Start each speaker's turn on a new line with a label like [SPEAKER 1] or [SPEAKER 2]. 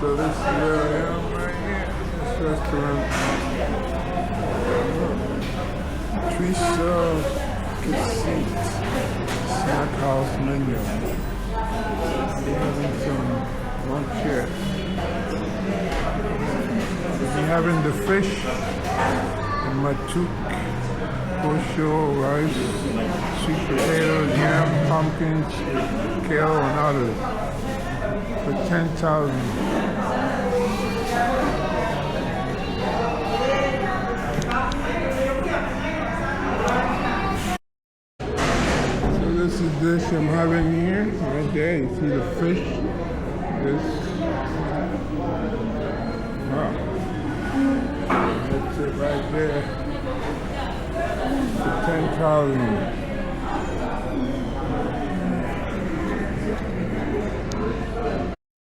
[SPEAKER 1] So this is where I am right here. This restaurant. Twisa Nseete Snack House menu. We're having some lunch here. We're having the fish and matuk, kosho, rice, sweet potatoes, yam, pumpkins, kale, and others for 10,000. This is dish I'm having here, right there. You see the fish. This. Wow. That's it right there. For 10,000.